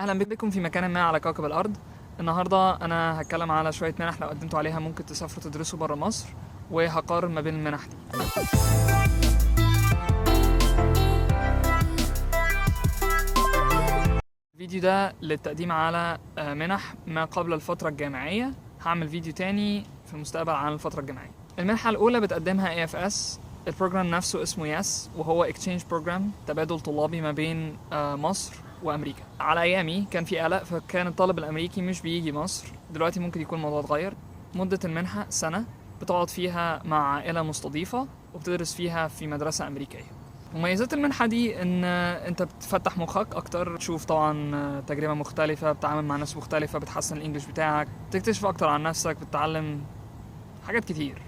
اهلا بكم في مكان ما على كوكب الارض. النهارده انا هتكلم على شويه منح لو قدمتوا عليها ممكن تسافروا تدرسوا بره مصر، وهقارن ما بين المنح دي. الفيديو ده للتقديم على منح ما قبل الفتره الجامعيه. هعمل فيديو تاني في المستقبل عن الفتره الجامعيه. المنحه الاولى بتقدمها AFS. البروجرام نفسه اسمه ياس، وهو اكسشينج بروجرام، تبادل طلابي ما بين مصر وامريكا. على ايامي كان في قلق، فكان الطالب الامريكي مش بيجي مصر. دلوقتي ممكن يكون الموضوع اتغير. مدة المنحة سنة، بتقعد فيها مع عائلة مستضيفة وبتدرس فيها في مدرسة أمريكية. مميزات المنحة دي إن أنت بتفتح مخك أكتر، تشوف طبعا تجربة مختلفة، بتتعامل مع ناس مختلفة، بتحسن الإنجليش بتاعك، تكتشف أكتر عن نفسك، بتتعلم حاجات كتير.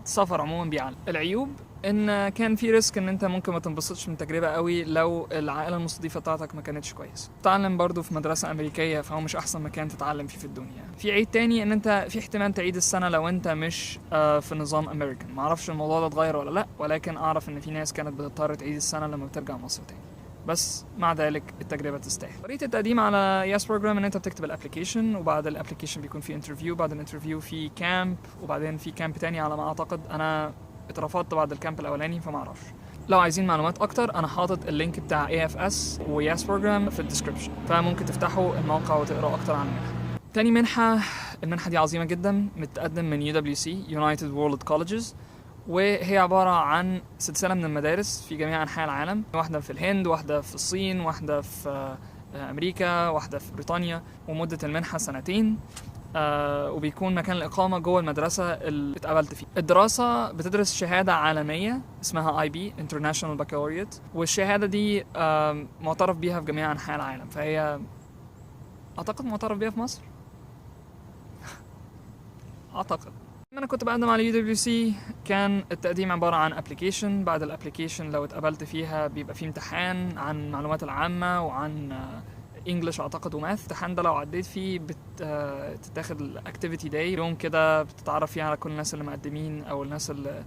السفر عموما بيعلم. العيوب ان كان في ريسك ان انت ممكن ما تنبسطش من التجربه قوي لو العائله المستضيفه بتاعتك ما كانتش كويس. تتعلم برضو في مدرسه امريكيه، فهو مش احسن مكان تتعلم فيه في الدنيا. في عيب تاني ان انت في احتمال تعيد السنه لو انت مش في نظام امريكان. ما اعرفش الموضوع ده اتغير ولا لا، ولكن اعرف ان في ناس كانت بتضطر تعيد السنه لما بترجع مصر تاني. بس مع ذلك التجربه تستاهل. طريقه التقديم على ياس بروجرام ان انت بتكتب الابلكيشن، وبعد الابلكيشن بيكون في انترفيو، بعد الانترفيو في كامب، وبعدين في كامب تاني على ما اعتقد. انا اترفضت بعد الكامب الاولاني فما اعرفش. لو عايزين معلومات اكتر انا حاطط اللينك بتاع AFS وياس بروجرام في الديسكربشن، فممكن تفتحوا الموقع وتقرأوا اكتر عن المنحه. تاني منحه، المنحه دي عظيمه جدا، متقدم من UWC United World Colleges، وهي عبارة عن سلسلة من المدارس في جميع أنحاء العالم. واحدة في الهند، واحدة في الصين، واحدة في أمريكا، واحدة في بريطانيا. ومدة المنحة سنتين، وبيكون مكان الإقامة جوه المدرسة اللي اتقبلت فيه. الدراسة بتدرس شهادة عالمية اسمها IB International Baccalaureate، والشهادة دي معترف بيها في جميع أنحاء العالم، فهي أعتقد معترف بيها في مصر. أعتقد. انا كنت بقدم على UWC، كان التقديم عبارة عن ابلكيشن. بعد الابلكيشن لو اتقبلت فيها بيبقى في امتحان عن المعلومات العامة وعن انجلش اعتقد وماث. الامتحان ده لو عديت فيه بتتاخد الاكتيفيتي داي، يوم كده بتتعرف فيه على كل الناس اللي مقدمين او الناس اللي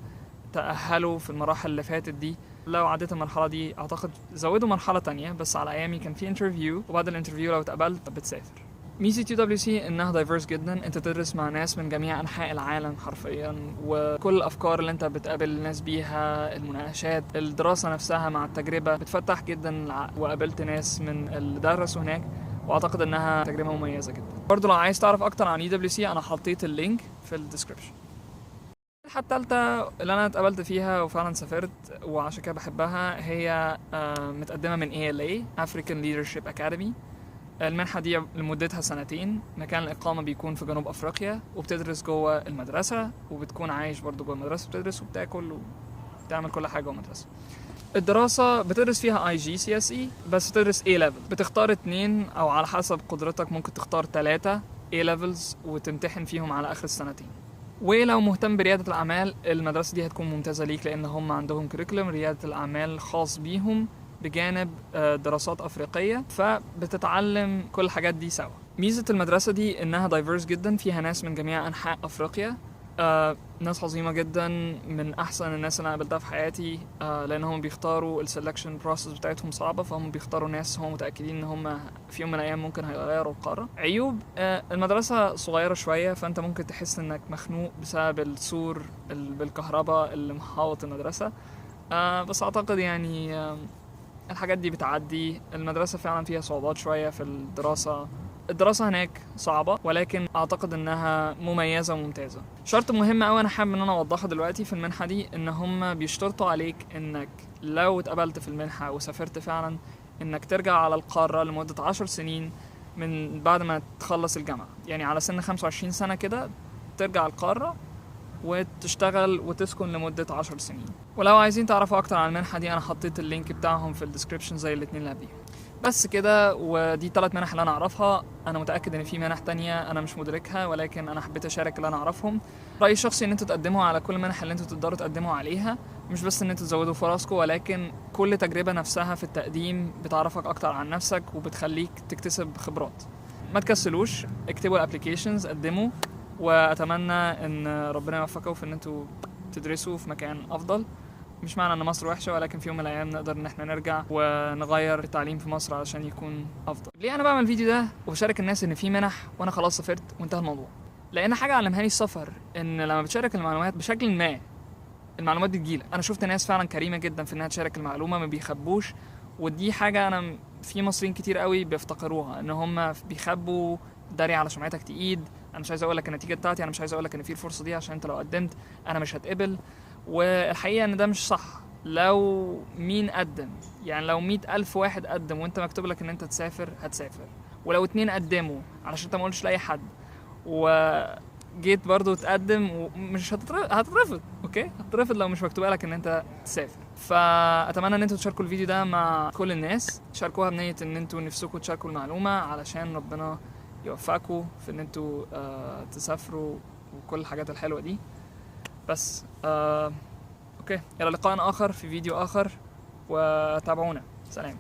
تأهلوا في المراحل اللي فاتت دي. لو عديت المرحلة دي اعتقد زودوا مرحلة تانية، بس على ايامي كان في انترفيو، وبعد الانترفيو لو اتقبلت بتسافر. ميزة UWC انها دايفيرس جدا، انت تدرس مع ناس من جميع انحاء العالم حرفيا، وكل الافكار اللي انت بتقابل الناس بيها، المناقشات، الدراسة نفسها مع التجربة بتفتح جدا وقابلت ناس من اللي درسوا هناك، واعتقد انها تجربة مميزة جدا. برضو لو عايز تعرف اكتر عن UWC انا حطيت اللينك في الديسكربشن. الحلقة التالتة اللي انا اتقبلت فيها وفعلا سافرت وعشان كده بحبها، هي متقدمة من ALA African Leadership Academy. المنحة دي لمدتها سنتين، مكان الإقامة بيكون في جنوب أفريقيا، وبتدرس جوه المدرسة، وبتكون عايش برضو جوه المدرسة، بتدرس وبتاكل وبتعمل كل حاجة جوه المدرسة. الدراسة بتدرس فيها IGCSE، بس بتدرس A level، بتختار 2 أو على حسب قدرتك ممكن تختار 3 A levels وتمتحن فيهم على آخر السنتين. ولو مهتم بريادة الأعمال المدرسة دي هتكون ممتازة ليك، لأن هم عندهم كريكولم ريادة الأعمال خاص بيهم بجانب دراسات أفريقية، فبتتعلم كل الحاجات دي سوا. ميزة المدرسة دي إنها دايفيرس جدا، فيها ناس من جميع أنحاء أفريقيا، ناس عظيمة جدا، من أحسن الناس اللي أنا قابلتها في حياتي، لأنهم بيختاروا السلكشن بروسس بتاعتهم صعبة، فهم بيختاروا ناس هم متأكدين إن هم في يوم من الأيام ممكن هيغيروا القارة. عيوب المدرسة صغيرة شوية، فأنت ممكن تحس إنك مخنوق بسبب السور بالكهرباء اللي محاوط المدرسة، بس أعتقد يعني الحاجات دي بتعدي. المدرسة فعلا فيها صعوبات شوية في الدراسة هناك صعبة، ولكن أعتقد إنها مميزة وممتازة. شرط مهم أوي أنا حابب إن أنا أوضحه دلوقتي في المنحة دي، إن هم بيشترطوا عليك إنك لو اتقبلت في المنحة وسافرت فعلا إنك ترجع على القارة لمدة 10 سنين من بعد ما تخلص الجامعة. يعني على سن 25 سنة كده ترجع القارة وتشتغل وتسكن لمدة 10 سنين. ولو عايزين تعرفوا أكتر عن المنحة دي أنا حطيت اللينك بتاعهم في الديسكريبشن زي الاتنين اللي قبليهم. بس كده، ودي 3 منح اللي أنا أعرفها. أنا متأكد إن في منح تانية أنا مش مدركها، ولكن أنا حبيت أشارك اللي أنا أعرفهم. رأيي الشخصي إن أنتوا تقدموا على كل المنح اللي أنتوا تقدروا تقدموا عليها، مش بس إن أنتوا تزودوا فرصكم، ولكن كل تجربة نفسها في التقديم بتعرفك أكتر عن نفسك وبتخليك تكتسب خبرات. ما تكسلوش، اكتبوا الابليكيشنز، قدموا، واتمنى ان ربنا يوفقكم في ان انتوا تدرسوا في مكان افضل، مش معنى ان مصر وحشه، ولكن في يوم من الايام نقدر ان احنا نرجع ونغير التعليم في مصر علشان يكون افضل. ليه انا بعمل الفيديو ده وبشارك الناس ان في منح وانا خلاص سافرت وانتهى الموضوع؟ لان حاجه علمهاني السفر ان لما بتشارك المعلومات بشكل ما المعلومات دي تجيلك. انا شفت ناس فعلا كريمه جدا في انها تشارك المعلومه، ما بيخبوش، ودي حاجه انا في مصريين كتير قوي بيفتقروها، ان هم بيخبوا داري على سمعتك تقيد. انا مش عايز اقول لك النتيجه بتاعتي، انا مش عايز اقول لك ان في الفرصه دي عشان انت لو قدمت انا مش هتقبل. والحقيقه ان ده مش صح. لو مين قدم، يعني لو 100,000 واحد قدم وانت مكتوب لك ان انت تسافر هتسافر، ولو 2 قدموا علشان انت ما قلتش لاي حد وجيت برضو تقدم ومش هتترفض. اوكي، هتترفض لو مش مكتوب لك ان انت تسافر. فاتمنى ان انتوا تشاركوا الفيديو ده مع كل الناس، تشاركوها بنيه ان انتوا نفسكم تشاركوا المعلومه علشان ربنا يوفقكم في ان انتوا تسافروا وكل الحاجات الحلوه دي. بس اوكي، الى لقاء اخر في فيديو اخر، وتابعونا. سلام.